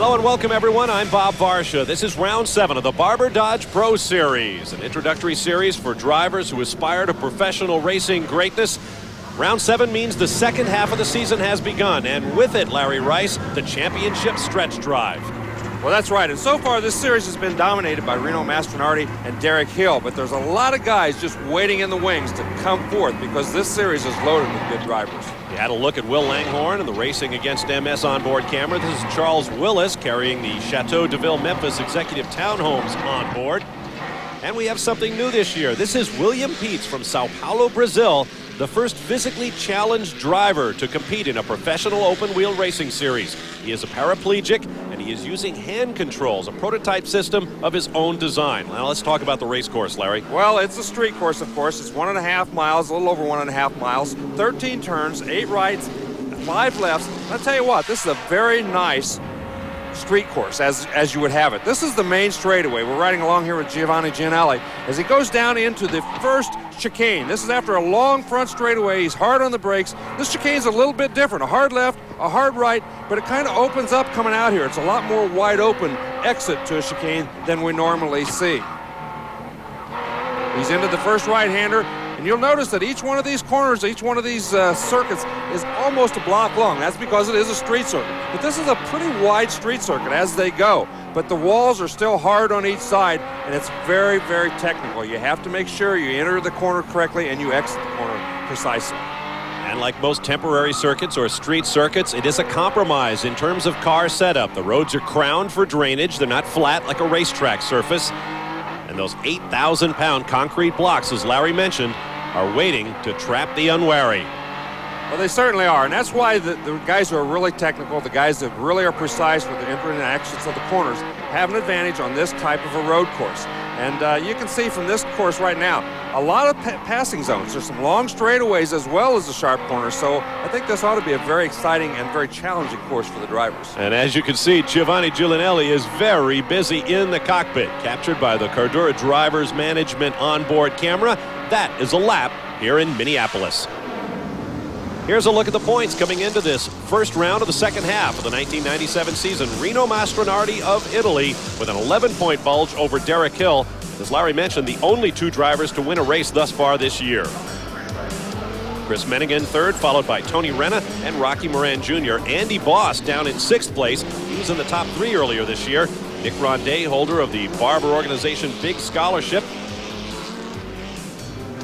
Hello and welcome, everyone. I'm Bob Varsha. This is round 7 of the Barber Dodge Pro Series, an introductory series for drivers who aspire to professional racing greatness. Round 7 means the second half of the season has begun, and with it, Larry Rice, the championship stretch drive. Well, that's right, and so far this series has been dominated by Reno Mastronardi and Derek Hill, but there's a lot of guys just waiting in the wings to come forth because this series is loaded with good drivers. We had a look at Will Langhorne and the Racing Against MS onboard camera. This is Charles Willis carrying the Chateau de Ville Memphis Executive Townhomes on board. And we have something new this year. This is William Peets from Sao Paulo, Brazil, the first physically challenged driver to compete in a professional open-wheel racing series. He is a paraplegic, and he is using hand controls, a prototype system of his own design. Now let's talk about the race course, Larry. Well, it's a street course, of course. It's 1.5 miles, a little over 1.5 miles, 13 turns, 8 rights, 5 lefts. I'll tell you what, this is a very nice street course as you would have it. This is the main straightaway. We're riding along here with Giovanni Gianelli as he goes down into the first chicane. This is after a long front straightaway. He's hard on the brakes. This chicane's a little bit different. A hard left, a hard right, but it kind of opens up coming out here. It's a lot more wide open exit to a chicane than we normally see. He's into the first right-hander. And you'll notice that each one of these corners, each one of these circuits is almost a block long. That's because it is a street circuit. But this is a pretty wide street circuit as they go. But the walls are still hard on each side, and it's very, very technical. You have to make sure you enter the corner correctly and you exit the corner precisely. And like most temporary circuits or street circuits, it is a compromise in terms of car setup. The roads are crowned for drainage. They're not flat like a racetrack surface. And those 8,000-pound concrete blocks, as Larry mentioned, are waiting to trap the unwary. Well, they certainly are, and that's why the guys who are really technical, the guys that really are precise with the entry and exits of the corners, have an advantage on this type of a road course. And you can see from this course right now, a lot of passing zones. There's some long straightaways as well as the sharp corners, so I think this ought to be a very exciting and very challenging course for the drivers. And as you can see, Giovanni Giulianelli is very busy in the cockpit, captured by the Cardura Drivers Management onboard camera. That is a lap here in Minneapolis. Here's a look at the points coming into this first round of the second half of the 1997 season. Reno Mastronardi of Italy with an 11-point bulge over Derek Hill. As Larry mentioned, the only 2 drivers to win a race thus far this year. Chris Menningen third, followed by Tony Renna and Rocky Moran Jr. Andy Boss down in 6th place. He was in the top 3 earlier this year. Nick Rondet, holder of the Barber organization Big Scholarship,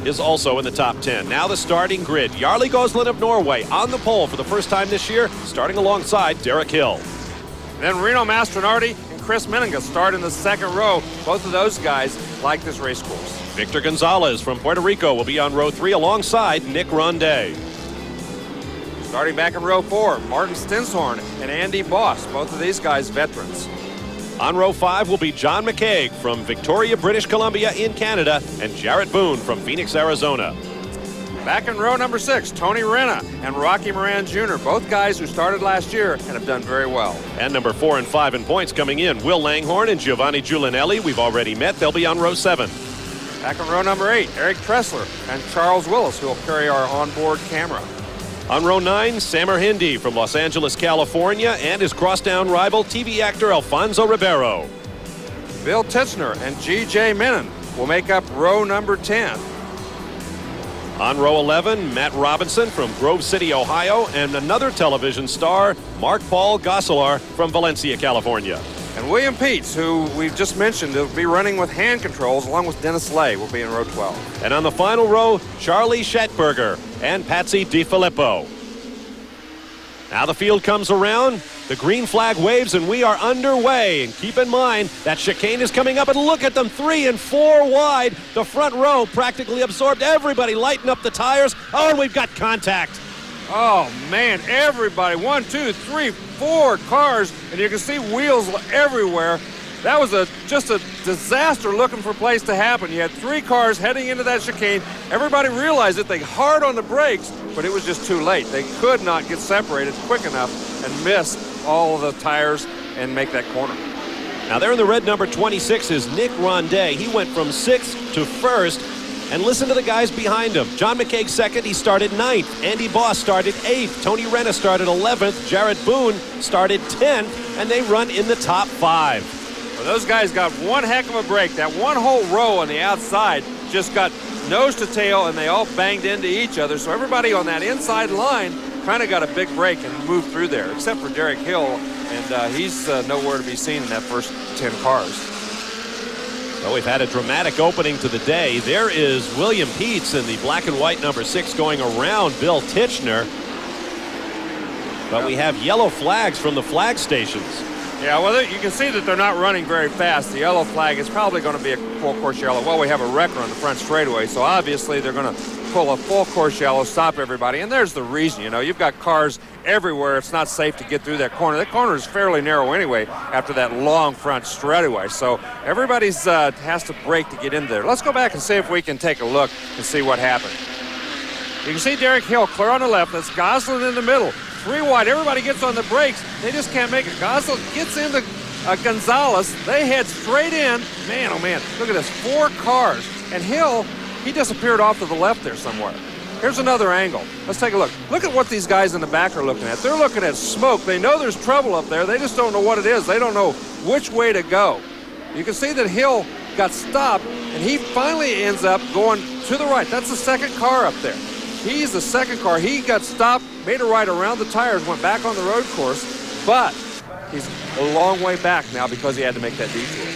is also in the top 10. Now the starting grid. Jarle Gosselin of Norway on the pole for the first time this year, starting alongside Derek Hill. Then Reno Mastronardi and Chris Menningen start in the second row. Both of those guys like this race course. Victor Gonzalez from Puerto Rico will be on row 3 alongside Nick Rondet. Starting back in row 4, Martin Stenshorn and Andy Boss, both of these guys veterans. On row 5 will be John McCaig from Victoria, British Columbia in Canada, and Jarrett Boone from Phoenix, Arizona. Back in row number 6, Tony Renna and Rocky Moran Jr., both guys who started last year and have done very well. And number 4 and 5 in points coming in, Will Langhorne and Giovanni Giulianelli. We've already met. They'll be on row 7. Back in row number 8, Eric Tressler and Charles Willis, who will carry our onboard camera. On row 9, Samer Hindi from Los Angeles, California, and his crosstown rival, TV actor Alfonso Ribeiro. Bill Titchener and G.J. Menon will make up row number 10. On row 11, Matt Robinson from Grove City, Ohio, and another television star, Mark Paul Gosselar from Valencia, California. And William Peets, who we've just mentioned, will be running with hand controls, along with Dennis Lay, will be in row 12. And on the final row, Charlie Schattberger and Patsy DiFilippo. Now the field comes around, the green flag waves, and we are underway. And keep in mind, that chicane is coming up, and look at them, 3 and 4 wide. The front row practically absorbed. Everybody lighten up the tires. Oh, and we've got contact. Oh, man, everybody, 1, 2, 3, 4 cars, and you can see wheels everywhere. That was just a disaster looking for a place to happen. You had 3 cars heading into that chicane. Everybody realized it. They hard on the brakes, but it was just too late. They could not get separated quick enough and miss all of the tires and make that corner. Now there in the red number 26 is Nick Rondet. He went from 6th to 1st. And listen to the guys behind him. John McCaig second, he started 9th. Andy Boss started 8th. Tony Renna started 11th. Jarrett Boone started 10th. and they run in the top 5. Well, those guys got one heck of a break. That one whole row on the outside just got nose to tail, and they all banged into each other. So everybody on that inside line kind of got a big break and moved through there, except for Derek Hill, and he's nowhere to be seen in that first 10 cars. Well, we've had a dramatic opening to the day. There is William Peets in the black and white number 6 going around Bill Titchener. But we have yellow flags from the flag stations. Yeah, well, you can see that they're not running very fast. The yellow flag is probably going to be a full course yellow. Well, we have a wrecker on the front straightaway, so obviously they're going to pull a full course yellow, stop everybody. And there's the reason, you know, you've got cars everywhere. It's not safe to get through that corner. That corner is fairly narrow anyway after that long front straightaway. So everybody's has to brake to get in there. Let's go back and see if we can take a look and see what happened. You can see Derek Hill clear on the left. That's Gosselin in the middle. 3 wide. Everybody gets on the brakes. They just can't make it. Gosselin gets into Gonzalez. They head straight in. Man, oh man, look at this. 4 cars. And Hill, he disappeared off to the left there somewhere. Here's another angle. Let's take a look. Look at what these guys in the back are looking at. They're looking at smoke. They know there's trouble up there. They just don't know what it is. They don't know which way to go. You can see that Hill got stopped, and he finally ends up going to the right. That's the second car up there. He's the second car. He got stopped, made a right around the tires, went back on the road course, but he's a long way back now because he had to make that detour.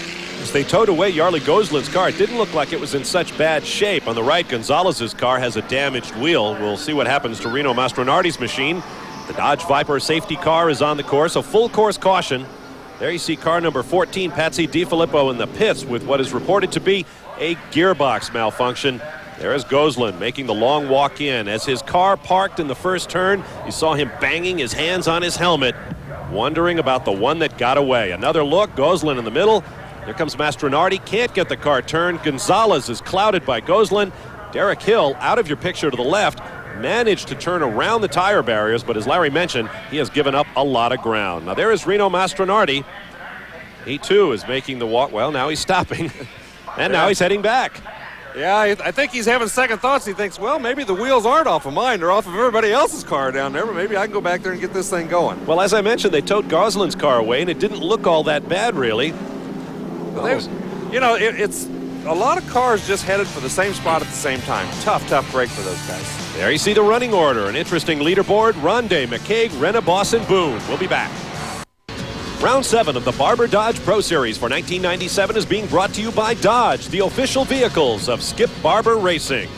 As they towed away Yarley Goslin's car, it didn't look like it was in such bad shape. On the right, Gonzalez's car has a damaged wheel. We'll see what happens to Reno Mastronardi's machine. The Dodge Viper safety car is on the course, a full course caution. There you see car number 14, Patsy DiFilippo, in the pits with what is reported to be a gearbox malfunction. There is Goslin making the long walk in. As his car parked in the first turn, you saw him banging his hands on his helmet, wondering about the one that got away. Another look, Goslin in the middle. Here comes Mastronardi, can't get the car turned. Gonzalez is clouded by Goslin. Derek Hill, out of your picture to the left, managed to turn around the tire barriers, but as Larry mentioned, he has given up a lot of ground. Now there is Reno Mastronardi. He too is making the walk. Well, now he's stopping, and now he's heading back. Yeah, I think he's having second thoughts. He thinks, well, maybe the wheels aren't off of mine. They're off of everybody else's car down there, but maybe I can go back there and get this thing going. Well, as I mentioned, they towed Goslin's car away, and it didn't look all that bad, really. You know, it's a lot of cars just headed for the same spot at the same time. Tough break for those guys. There you see the running order. An interesting leaderboard. Rondé, McCaig, Renna, Boss, and Boone. We'll be back. Round 7 of the Barber Dodge Pro Series for 1997 is being brought to you by Dodge, the official vehicles of Skip Barber Racing.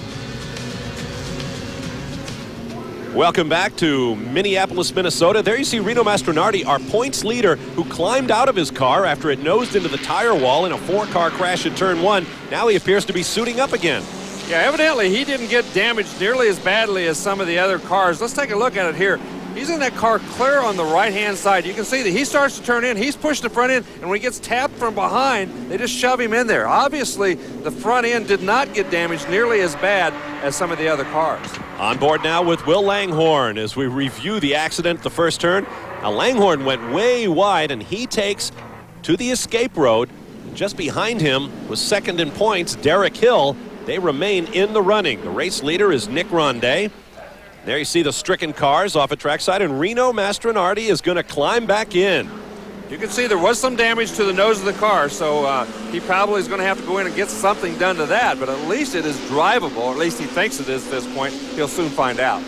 Welcome back to Minneapolis, Minnesota. There you see Reno Mastronardi, our points leader, who climbed out of his car after it nosed into the tire wall in a 4-car crash at turn 1. Now he appears to be suiting up again. Yeah, evidently he didn't get damaged nearly as badly as some of the other cars. Let's take a look at it here. He's in that car clear on the right-hand side. You can see that he starts to turn in. He's pushed the front end, and when he gets tapped from behind, they just shove him in there. Obviously, the front end did not get damaged nearly as bad as some of the other cars. On board now with Will Langhorne as we review the accident at the first turn. Now, Langhorne went way wide, and he takes to the escape road. Just behind him was second in points, Derek Hill. They remain in the running. The race leader is Nick Rondé. There you see the stricken cars off at trackside, and Reno Mastronardi is going to climb back in. You can see there was some damage to the nose of the car, so he probably is going to have to go in and get something done to that, but at least it is drivable, or at least he thinks it is at this point. He'll soon find out.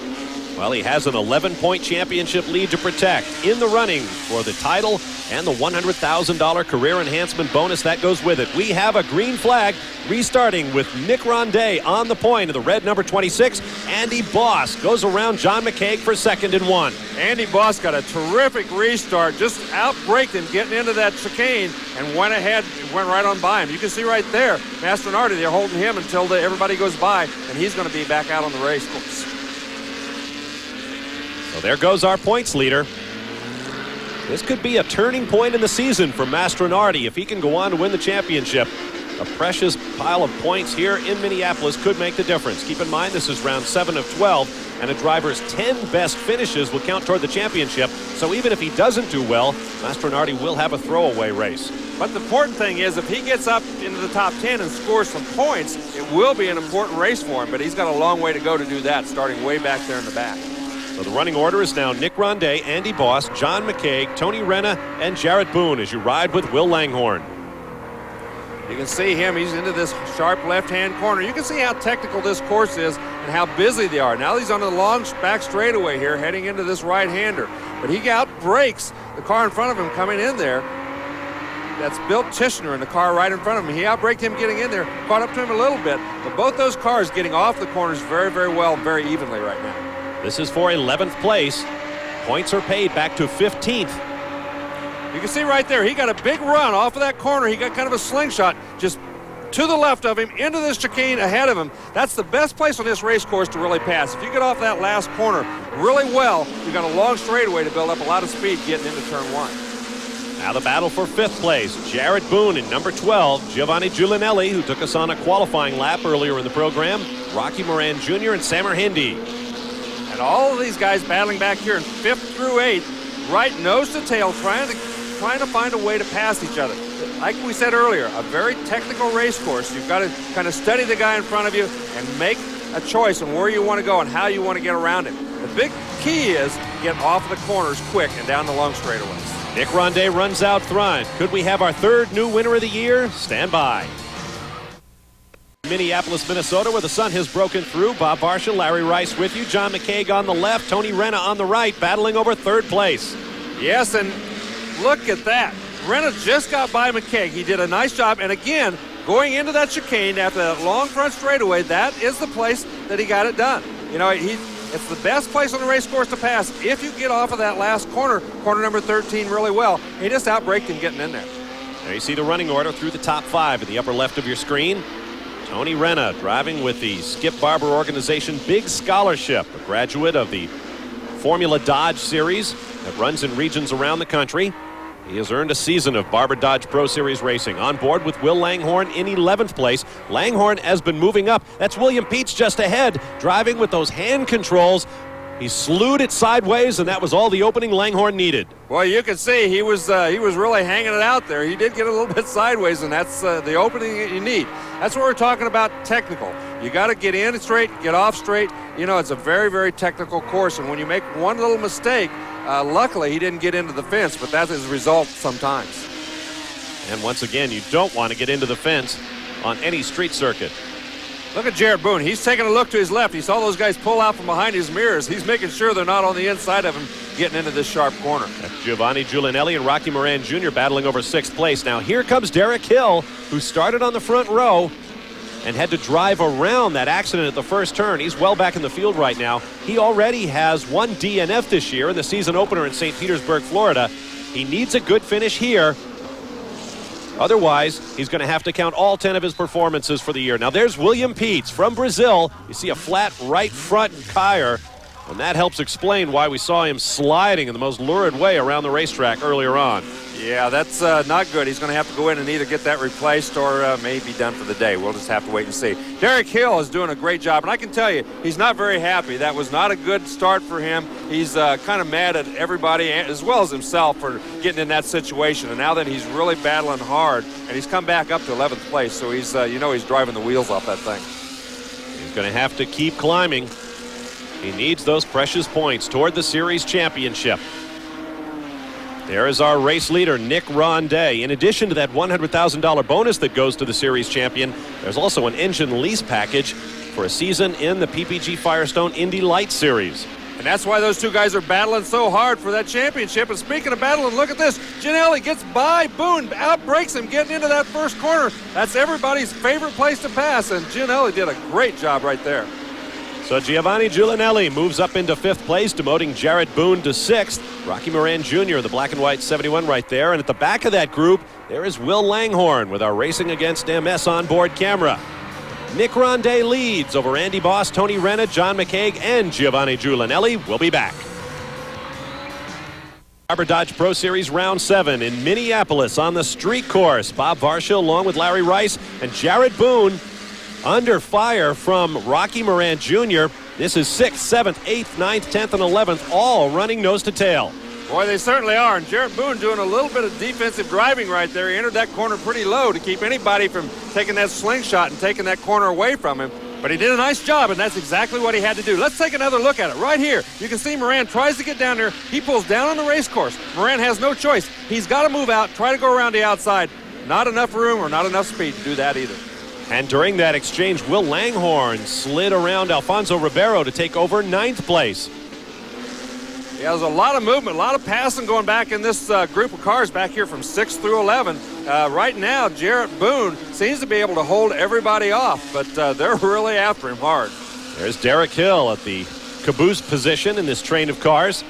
Well, he has an 11-point championship lead to protect in the running for the title and the $100,000 career enhancement bonus that goes with it. We have a green flag restarting with Nick Rondé on the point of the red number 26. Andy Boss goes around John McCaig for second and 1. Andy Boss got a terrific restart, just outbraked him getting into that chicane and went ahead, went right on by him. You can see right there, Mastronardi, they're holding him until everybody goes by, and he's going to be back out on the race course. So there goes our points leader. This could be a turning point in the season for Mastronardi if he can go on to win the championship. A precious pile of points here in Minneapolis could make the difference. Keep in mind this is round 7 of 12, and a driver's 10 best finishes will count toward the championship. So even if he doesn't do well, Mastronardi will have a throwaway race. But the important thing is if he gets up into the top 10 and scores some points, it will be an important race for him, but he's got a long way to go to do that, starting way back there in the back. So the running order is now Nick Ronday, Andy Boss, John McCaig, Tony Renna, and Jarrett Boone as you ride with Will Langhorne. You can see him. He's into this sharp left-hand corner. You can see how technical this course is and how busy they are. Now he's on the long back straightaway here, heading into this right-hander. But he outbrakes the car in front of him coming in there. That's Bill Tishner in the car right in front of him. He outbraked him getting in there, caught up to him a little bit. But both those cars getting off the corners very, very well and very evenly right now. This is for 11th place. Points are paid back to 15th. You can see right there, he got a big run off of that corner. He got kind of a slingshot just to the left of him, into this chicane ahead of him. That's the best place on this race course to really pass. If you get off that last corner really well, you've got a long straightaway to build up a lot of speed getting into turn 1. Now the battle for 5th place. Jarrett Boone in number 12. Giovanni Giulianelli, who took us on a qualifying lap earlier in the program. Rocky Moran Jr. and Sammer Hindi. And all of these guys battling back here in 5th through 8th, right nose to tail, trying to find a way to pass each other. Like we said earlier, a very technical race course. You've got to kind of study the guy in front of you and make a choice on where you want to go and how you want to get around him. The big key is get off the corners quick and down the long straightaways. Nick Ronday runs out front. Could we have our 3rd new winner of the year? Stand by. Minneapolis, Minnesota, where the sun has broken through. Bob Barber, Larry Rice with you. John McCaig on the left. Tony Renna on the right, battling over 3rd place. Yes, and look at that. Renna just got by McCaig. He did a nice job. And again, going into that chicane after that long front straightaway, that is the place that he got it done. You know, it's the best place on the race course to pass if you get off of that last corner number 13 really well. He just outbraked him getting in there. There you see the running order through the top 5 in the upper left of your screen. Tony Renna driving with the Skip Barber organization Big Scholarship, a graduate of the Formula Dodge Series that runs in regions around the country. He has earned a season of Barber Dodge Pro Series racing. On board with Will Langhorne in 11th place. Langhorne has been moving up. That's William Peets just ahead, driving with those hand controls. He slewed it sideways, and that was all the opening Langhorne needed. Well, you can see he was really hanging it out there. He did get a little bit sideways, and that's the opening that you need. That's what we're talking about, technical. You got to get in straight, get off straight. You know, it's a very, very technical course, and when you make one little mistake, luckily he didn't get into the fence, but that is the result sometimes. And once again, you don't want to get into the fence on any street circuit. Look at Jarrett Boone. He's taking a look to his left. He saw those guys pull out from behind his mirrors. He's making sure they're not on the inside of him getting into this sharp corner. That's Giovanni Giulianelli and Rocky Moran Jr. battling over 6th place. Now here comes Derek Hill, who started on the front row and had to drive around that accident at the first turn. He's well back in the field right now. He already has 1 DNF this year in the season opener in St. Petersburg, Florida. He needs a good finish here. Otherwise, he's going to have to count all 10 of his performances for the year. Now, there's William Peets from Brazil. You see a flat right front tire, and that helps explain why we saw him sliding in the most lurid way around the racetrack earlier on. Yeah, that's not good. He's going to have to go in and either get that replaced or may be done for the day. We'll just have to wait and see. Derek Hill is doing a great job, and I can tell you, he's not very happy. That was not a good start for him. He's kind of mad at everybody as well as himself for getting in that situation. And now that he's really battling hard, and he's come back up to 11th place, so he's, he's driving the wheels off that thing. He's going to have to keep climbing. He needs those precious points toward the series championship. There is our race leader, Nick Ronday. In addition to that $100,000 bonus that goes to the series champion, there's also an engine lease package for a season in the PPG Firestone Indy Light Series. And that's why those two guys are battling so hard for that championship. And speaking of battling, look at this. Giulianelli gets by Boone, outbrakes him getting into that first corner. That's everybody's favorite place to pass, and Giulianelli did a great job right there. So Giovanni Giulianelli moves up into 5th place, demoting Jarrett Boone to 6th. Rocky Moran Jr., the black and white 71 right there. And at the back of that group, there is Will Langhorne with our Racing Against MS onboard camera. Nick Ronday leads over Andy Boss, Tony Renna, John McCaig, and Giovanni Giulianelli. We'll be back. Barber Dodge Pro Series Round 7 in Minneapolis on the street course. Bob Varshill along with Larry Rice and Jarrett Boone under fire from Rocky Moran Jr. This is 6th, 7th, 8th, 9th, 10th, and 11th, all running nose to tail. Boy, they certainly are. And Jarrett Boone doing a little bit of defensive driving right there. He entered that corner pretty low to keep anybody from taking that slingshot and taking that corner away from him. But he did a nice job, and that's exactly what he had to do. Let's take another look at it right here. You can see Moran tries to get down there. He pulls down on the race course. Moran has no choice. He's got to move out, try to go around the outside. Not enough room or not enough speed to do that either. And during that exchange, Will Langhorne slid around Alfonso Ribeiro to take over 9th place. Yeah, there's a lot of movement, a lot of passing going back in this group of cars back here from 6 through 11. Right now, Jarrett Boone seems to be able to hold everybody off, but they're really after him hard. There's Derek Hill at the caboose position in this train of cars.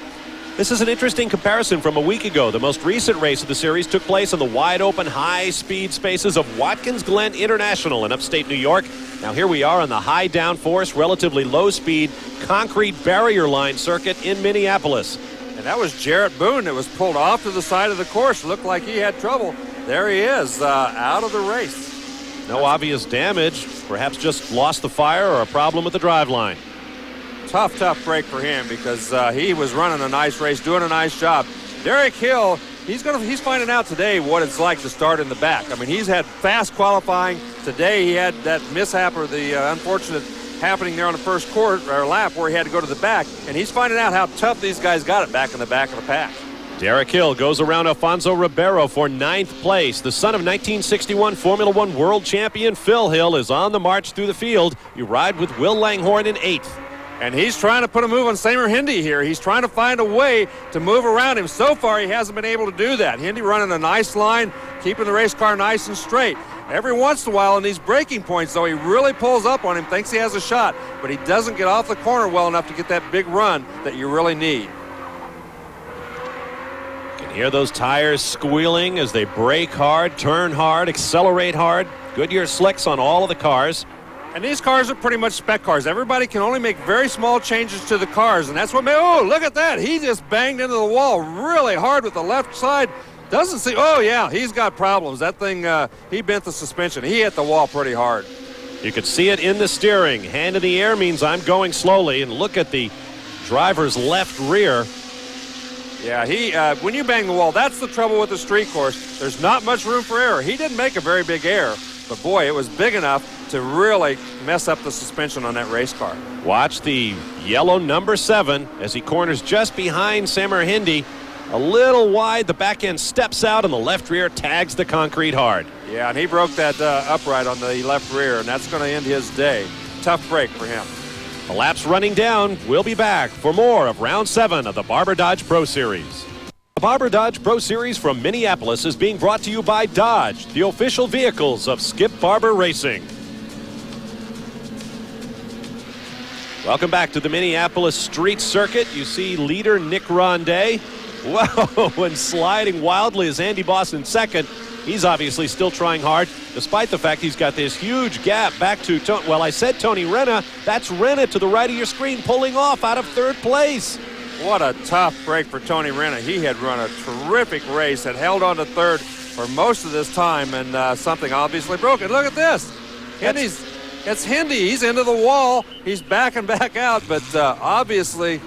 This is an interesting comparison from a week ago. The most recent race of the series took place in the wide-open, high-speed spaces of Watkins Glen International in upstate New York. Now here we are on the high downforce, relatively low-speed, concrete barrier line circuit in Minneapolis. And that was Jarrett Boone that was pulled off to the side of the course. Looked like he had trouble. There he is, out of the race. No obvious damage. Perhaps just lost the fire or a problem with the driveline. Tough break for him because he was running a nice race, doing a nice job. Derek Hill, he's finding out today what it's like to start in the back. I mean, he's had fast qualifying. Today he had that mishap or the unfortunate happening there on the first lap where he had to go to the back, and he's finding out how tough these guys got it back in the back of the pack. Derek Hill goes around Alfonso Ribeiro for 9th place. The son of 1961 Formula One world champion Phil Hill is on the march through the field. You ride with Will Langhorne in 8th. And he's trying to put a move on Samer Hindi here. He's trying to find a way to move around him. So far, he hasn't been able to do that. Hindi running a nice line, keeping the race car nice and straight. Every once in a while in these braking points, though, he really pulls up on him, thinks he has a shot, but he doesn't get off the corner well enough to get that big run that you really need. You can hear those tires squealing as they brake hard, turn hard, accelerate hard. Goodyear slicks on all of the cars. And these cars are pretty much spec cars. Everybody can only make very small changes to the cars, and that's what made, oh, look at that. He just banged into the wall really hard with the left side. Doesn't see, oh, yeah, he's got problems. That thing, he bent the suspension. He hit the wall pretty hard. You could see it in the steering. Hand in the air means I'm going slowly, and look at the driver's left rear. Yeah, when you bang the wall, that's the trouble with the street course. There's not much room for error. He didn't make a very big error, but boy, it was big enough to really mess up the suspension on that race car. Watch the yellow number 7 as he corners just behind Samer Hindi. A little wide, the back end steps out, and the left rear tags the concrete hard. Yeah, and he broke that upright on the left rear, and that's going to end his day. Tough break for him. The lap's running down. We'll be back for more of Round 7 of the Barber Dodge Pro Series. The Barber Dodge Pro Series from Minneapolis is being brought to you by Dodge, the official vehicles of Skip Barber Racing. Welcome back to the Minneapolis street circuit. You see leader Nick Ronday. Whoa, and sliding wildly is Andy Boss in second. He's obviously still trying hard, despite the fact he's got this huge gap back to, well, I said Tony Renna. That's Renna to the right of your screen, pulling off out of 3rd place. What a tough break for Tony Renna. He had run a terrific race, had held on to 3rd for most of this time, and something obviously broken. Look at this. It's Hindi. He's into the wall. He's backing back out, but obviously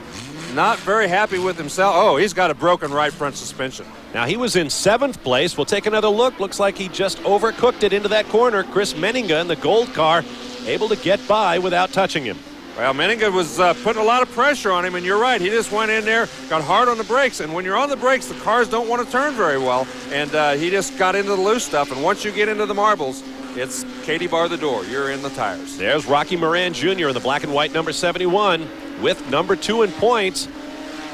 not very happy with himself. Oh, he's got a broken right front suspension. Now, he was in 7th place. We'll take another look. Looks like he just overcooked it into that corner. Chris Menninga in the gold car able to get by without touching him. Well, Menninga was putting a lot of pressure on him, and you're right. He just went in there, got hard on the brakes, and when you're on the brakes, the cars don't want to turn very well, and he just got into the loose stuff, and once you get into the marbles, it's Katie bar the door. You're in the tires. There's Rocky Moran Jr. in the black and white number 71 with number 2 in points.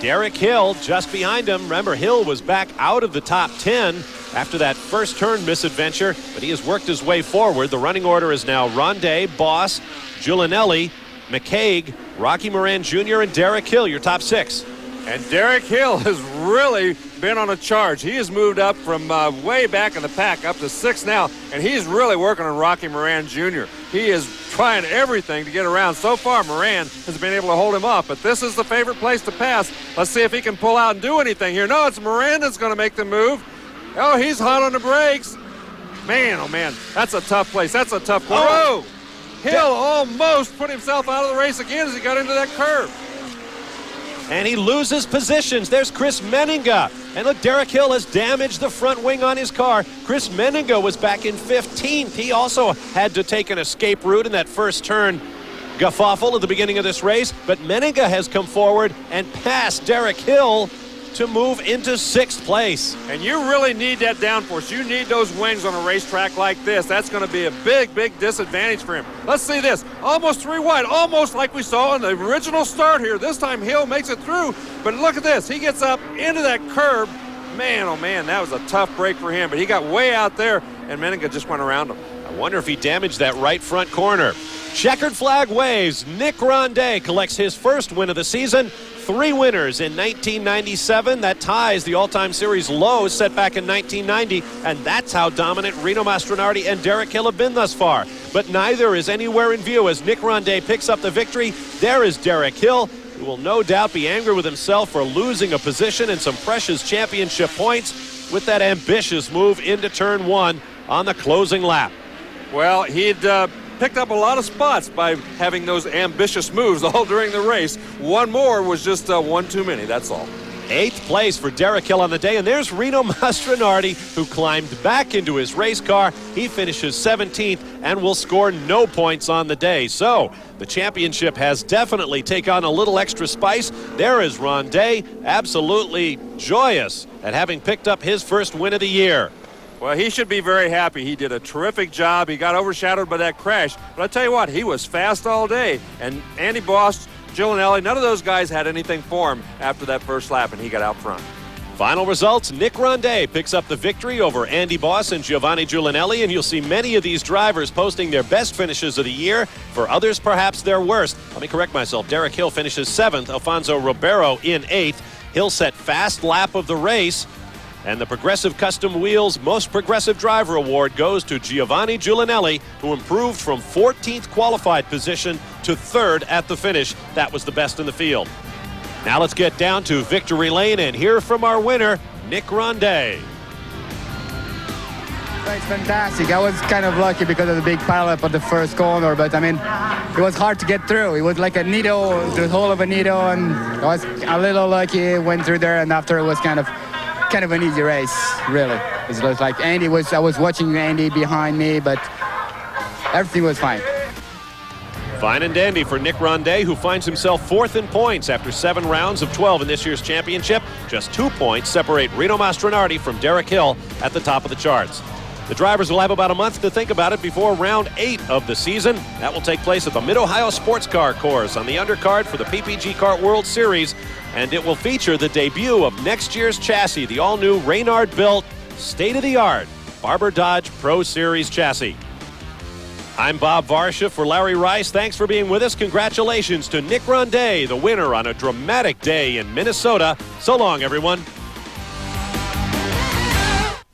Derek Hill just behind him. Remember, Hill was back out of the top 10 after that first turn misadventure, but he has worked his way forward. The running order is now Ronday, Boss, Giulianelli, McCaig, Rocky Moran Jr., and Derek Hill, your top 6. And Derek Hill has really been on a charge. He has moved up from way back in the pack up to 6 now, and he's really working on Rocky Moran Jr. He is trying everything to get around. So far, Moran has been able to hold him off, but this is the favorite place to pass. Let's see if he can pull out and do anything here. No, it's Moran that's going to make the move. Oh, he's hot on the brakes. Man, oh man, that's a tough place. That's a tough corner. Oh! Hill almost put himself out of the race again as he got into that curve. And he loses positions. There's Chris Menninga. And look, Derek Hill has damaged the front wing on his car. Chris Menninga was back in 15th. He also had to take an escape route in that first turn Guffaffle at the beginning of this race, but Menninga has come forward and passed Derek Hill to move into 6th place. And you really need that downforce. You need those wings on a racetrack like this. That's going to be a big, big disadvantage for him. Let's see this. Almost 3 wide, almost like we saw in the original start here. This time Hill makes it through, but look at this. He gets up into that curb. Man, oh man, that was a tough break for him, but he got way out there, and Menninga just went around him. I wonder if he damaged that right front corner. Checkered flag waves. Nick Rondet collects his first win of the season. 3 winners in 1997. That ties the all-time series low set back in 1990, and that's how dominant Rino Mastronardi and Derek Hill have been thus far. But neither is anywhere in view as Nick Rondet picks up the victory. There is Derek Hill, who will no doubt be angry with himself for losing a position and some precious championship points with that ambitious move into turn 1 on the closing lap. Well, he'd picked up a lot of spots by having those ambitious moves all during the race. One more was just one too many, that's all. 8th place for Derek Hill on the day, and there's Rino Mastronardi, who climbed back into his race car. He finishes 17th and will score no points on the day. So the championship has definitely taken on a little extra spice. There is Rondet, absolutely joyous at having picked up his first win of the year. Well, he should be very happy. He did a terrific job. He got overshadowed by that crash. But I tell you what, he was fast all day. And Andy Boss, Gillinelli, none of those guys had anything for him after that first lap, and he got out front. Final results, Nick Rondet picks up the victory over Andy Boss and Giovanni Giulinelli, and you'll see many of these drivers posting their best finishes of the year. For others, perhaps their worst. Let me correct myself. Derek Hill finishes 7th, Alfonso Ribeiro in 8th. Hill set fast lap of the race. And the Progressive Custom Wheels Most Progressive Driver Award goes to Giovanni Giulinelli, who improved from 14th qualified position to 3rd at the finish. That was the best in the field. Now let's get down to victory lane and hear from our winner, Nick Rondet. It's fantastic. I was kind of lucky because of the big pileup of the first corner, but I mean, it was hard to get through. It was like a needle, the hole of a needle, and I was a little lucky, went through there, and after it was kind of an easy race, really. It was like I was watching Andy behind me, but everything was fine. Fine and dandy for Nick Rondet, who finds himself 4th in points after 7 rounds of 12 in this year's championship. Just 2 points separate Rino Mastronardi from Derek Hill at the top of the charts. The drivers will have about a month to think about it before round 8 of the season. That will take place at the Mid-Ohio Sports Car Course on the undercard for the PPG Kart World Series, and it will feature the debut of next year's chassis, the all-new Reynard-built, state-of-the-art Barber Dodge Pro Series chassis. I'm Bob Varsha for Larry Rice. Thanks for being with us. Congratulations to Nick Rondet, the winner on a dramatic day in Minnesota. So long, everyone.